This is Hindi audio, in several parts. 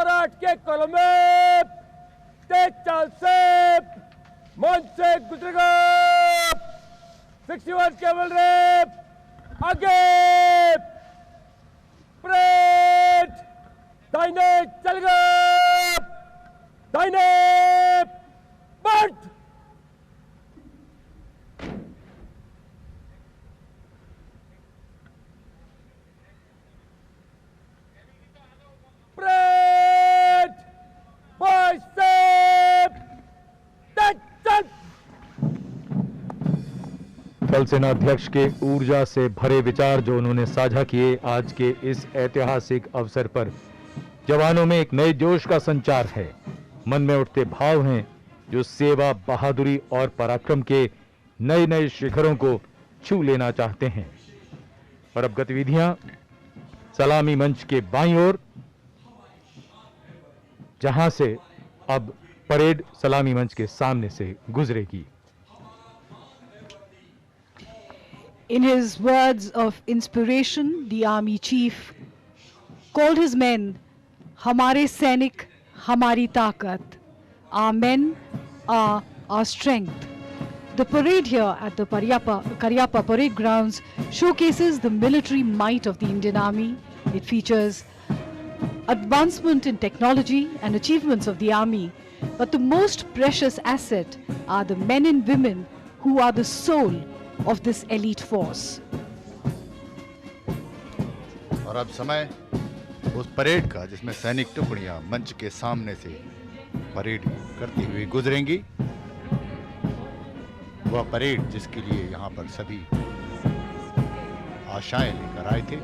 सम्राट के कॉलम में तेज चाल से मंच से गुजरेगा 61 कैवलरी आगे परेड दाहिने चलेगा दाहिने मार्च परेड बाइसेप चल थल सेनाध्यक्ष के ऊर्जा से भरे विचार जो उन्होंने साझा किए आज के इस ऐतिहासिक अवसर पर जवानों में एक नए जोश का संचार है। मन में उठते भाव हैं जो सेवा, बहादुरी और पराक्रम के नए नए शिखरों को छू लेना चाहते हैं। और अब गतिविधियां सलामी मंच के बाईं ओर, जहां से अब परेड सलामी मंच के सामने से गुजरेगी। In his words of inspiration, the army chief called his men "Hamare Sainik, Hamari Taakat." Our men are our strength. The parade here at the Karyappa Parade Grounds showcases the military might of the Indian Army. It features advancement in technology and achievements of the Army. But the most precious asset are the men and women who are the soul of this elite force. और अब समय उस परेड का जिसमें सैनिक टुकड़ियां मंच के सामने से परेड करती हुई गुजरेंगी। वह परेड जिसके लिए यहाँ पर सभी आशाएं लेकर आए थे।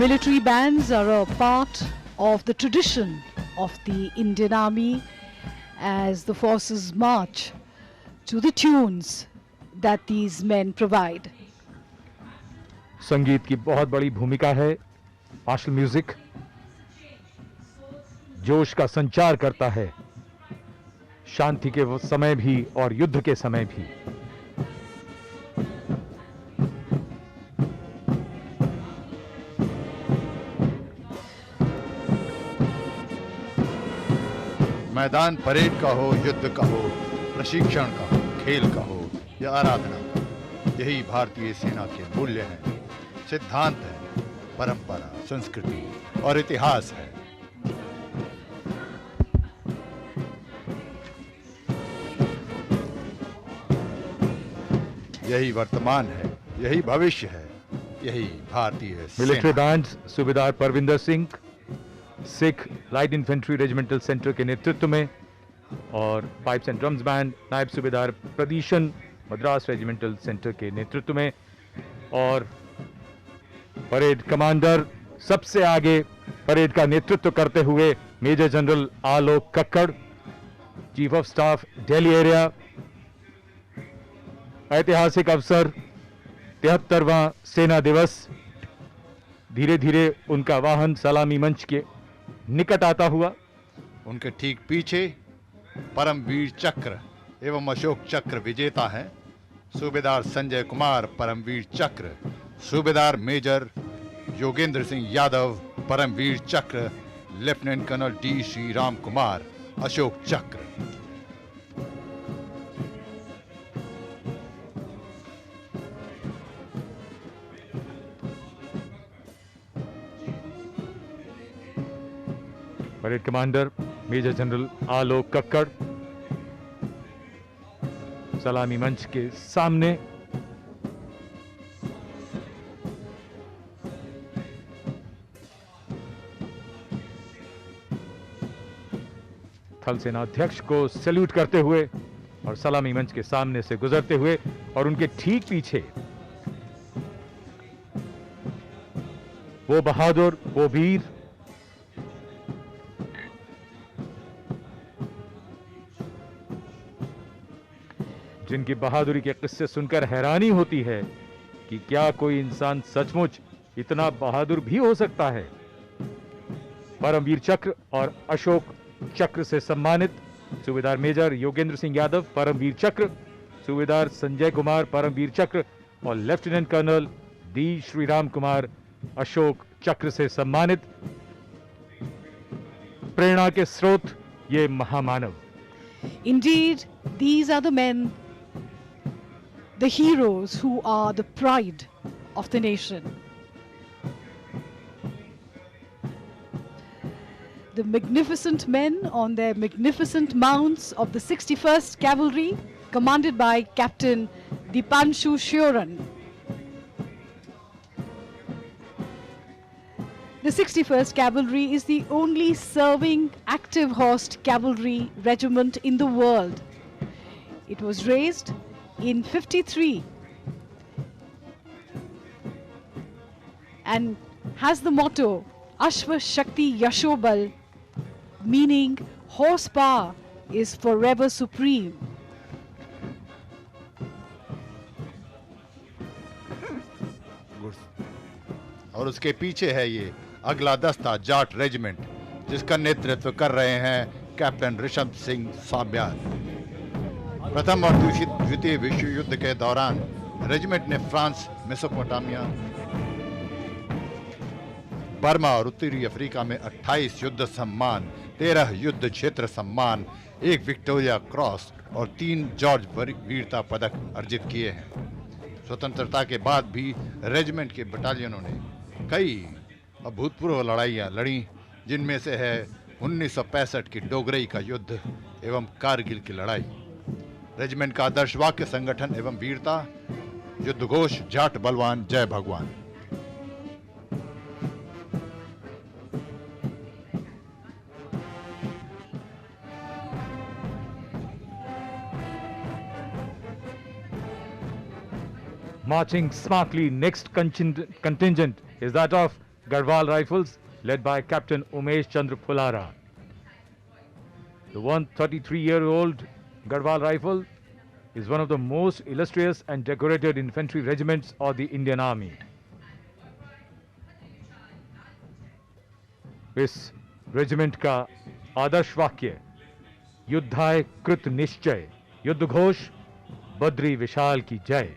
Military bands are a part of the tradition of the Indian Army as the forces march to the tunes that these men provide. संगीत की बहुत बड़ी भूमिका है। मार्शल म्यूजिक जोश का संचार करता है, शांति के समय भी और युद्ध के समय भी। मैदान परेड का हो, युद्ध का हो, प्रशिक्षण का हो, खेल का हो या आराधना का, यही भारतीय सेना के मूल्य हैं, सिद्धांत है, परंपरा, संस्कृति और इतिहास है। यही वर्तमान है, यही भविष्य है, यही भारतीय मिलिट्री बैंड सूबेदार Parvinder Singh Sikh light infantry regimental centre के नेतृत्व में और पाइप्स एंड ड्रम्स बैंड नायब सूबेदार प्रदीशन मद्रास रेजिमेंटल सेंटर के नेतृत्व में और परेड कमांडर सबसे आगे परेड का नेतृत्व करते हुए major general Alok Kakkar, chief of staff Delhi area. ऐतिहासिक अवसर 73वां सेना दिवस। धीरे धीरे उनका वाहन सलामी मंच के निकट आता हुआ। उनके ठीक पीछे परमवीर चक्र एवं अशोक चक्र विजेता हैं सूबेदार Sanjay Kumar Paramvir Chakra, Subedar major Yogendra Singh Yadav Paramvir Chakra, lieutenant colonel D Shri Ram Kumar Ashok Chakra. Parade commander major general Alok Kakkar सलामी मंच के सामने। थल सेनाध्यक्ष को सैल्यूट करते हुए और सलामी मंच के सामने से गुजरते हुए और उनके ठीक पीछे वो बहादुर, वो वीर जिनकी बहादुरी के किस्से सुनकर हैरानी होती है कि क्या कोई इंसान सचमुच इतना बहादुर भी हो सकता है। परमवीर चक्र और अशोक चक्र से सम्मानित सूबेदार मेजर योगेंद्र सिंह यादव परमवीर चक्र, सूबेदार संजय कुमार परमवीर चक्र और lieutenant colonel D Shriram Kumar Ashok Chakra से सम्मानित। प्रेरणा के स्रोत ये महामानव। Indeed, these are the men, the heroes who are the pride of the nation. The magnificent men on their magnificent mounts of the 61st Cavalry, commanded by Captain Dipanshu Shioran. The 61st Cavalry is the only serving active horsed cavalry regiment in the world. It was raised in 53 and has the motto Ashva Shakti Yashobal, meaning horsepower is forever supreme. और उसके पीछे है ये अगला दस्ता जाट रेजिमेंट, जिसका नेतृत्व कर रहे हैं कैप्टन ऋषभ सिंह साब्याल। प्रथम और द्वितीय विश्व युद्ध के दौरान रेजिमेंट ने फ्रांस, मेसोपोटामिया, बर्मा और उत्तरी अफ्रीका में 28 युद्ध सम्मान, 13 युद्ध क्षेत्र सम्मान, 1 विक्टोरिया क्रॉस और 3 जॉर्ज वीरता पदक अर्जित किए हैं। स्वतंत्रता के बाद भी रेजिमेंट के बटालियनों ने कई अभूतपूर्व लड़ाइयाँ लड़ी, जिनमें से है 1965 की डोगरई का युद्ध एवं कारगिल की लड़ाई। रेजिमेंट का आदर्श वाक्य संगठन एवं वीरता, युद्ध घोष जाट बलवान जय भगवान। Marching smartly, next contingent is that of Garhwal Rifles, led by Captain Umesh Chandra Phulara. The 133-year-old Garhwal Rifle is one of the most illustrious and decorated infantry regiments of the Indian Army. इस रेजिमेंट का आदर्श वाक्य युद्धाय कृत निश्चय, युद्ध घोष बद्री विशाल की जय।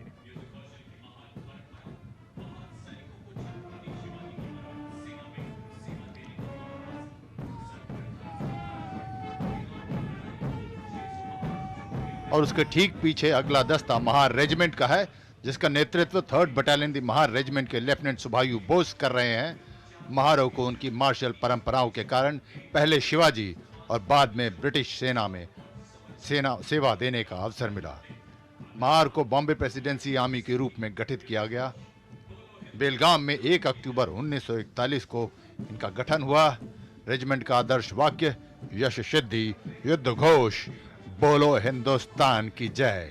और उसके ठीक पीछे अगला दस्ता महार रेजिमेंट का है, जिसका नेतृत्व 3rd बटालियन दी महार रेजिमेंट के लेफ्टिनेंट सुभायु बोस कर रहे हैं। महारों को उनकी मार्शल परंपराओं के कारण पहले शिवाजी और बाद में ब्रिटिश सेना में सेवा देने का अवसर मिला। महार को बॉम्बे प्रेसिडेंसी आर्मी के रूप में गठित किया गया। बेलगाम में 1 अक्टूबर 1941 को इनका गठन हुआ। रेजिमेंट का आदर्श वाक्य यश सिद्धि, युद्ध घोष बोलो हिंदुस्तान की जय।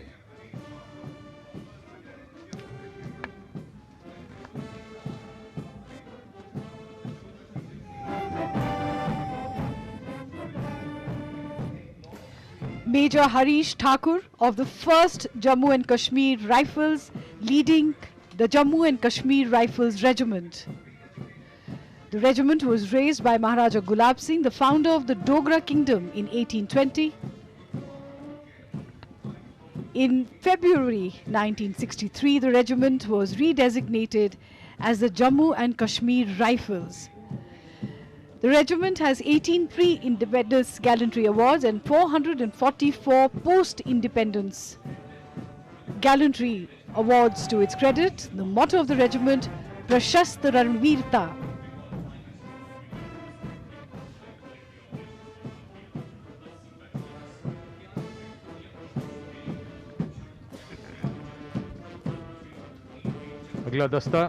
Major Harish Thakur of the 1st Jammu and Kashmir Rifles, leading the Jammu and Kashmir Rifles Regiment. The regiment was raised by Maharaja Gulab Singh, the founder of the Dogra Kingdom, in 1820. In February 1963, the regiment was redesignated as the Jammu and Kashmir Rifles. The regiment has 18 pre-independence gallantry awards and 444 post-independence gallantry awards to its credit. The motto of the regiment, Prashast Ranveerta. अगला दस्ता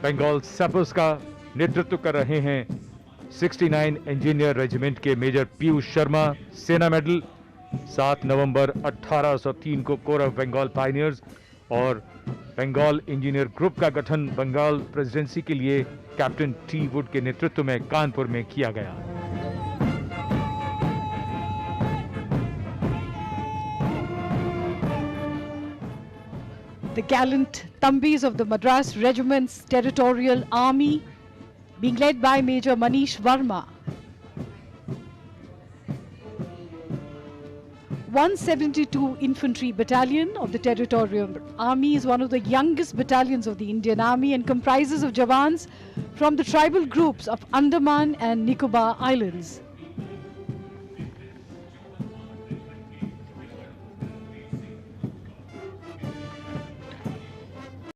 बंगाल सैपर्स का नेतृत्व कर रहे हैं 69 इंजीनियर रेजिमेंट के मेजर पीयूष शर्मा, सेना मेडल। 7 नवंबर 1803 को कोर ऑफ बंगाल पायनियर्स और बंगाल इंजीनियर ग्रुप का गठन बंगाल प्रेसिडेंसी के लिए कैप्टन टी वुड के नेतृत्व में कानपुर में किया गया। The gallant Tambis of the Madras Regiment's Territorial Army, being led by Major Manish Verma. 172 Infantry Battalion of the Territorial Army is one of the youngest battalions of the Indian Army and comprises of Jawans from the tribal groups of Andaman and Nicobar Islands.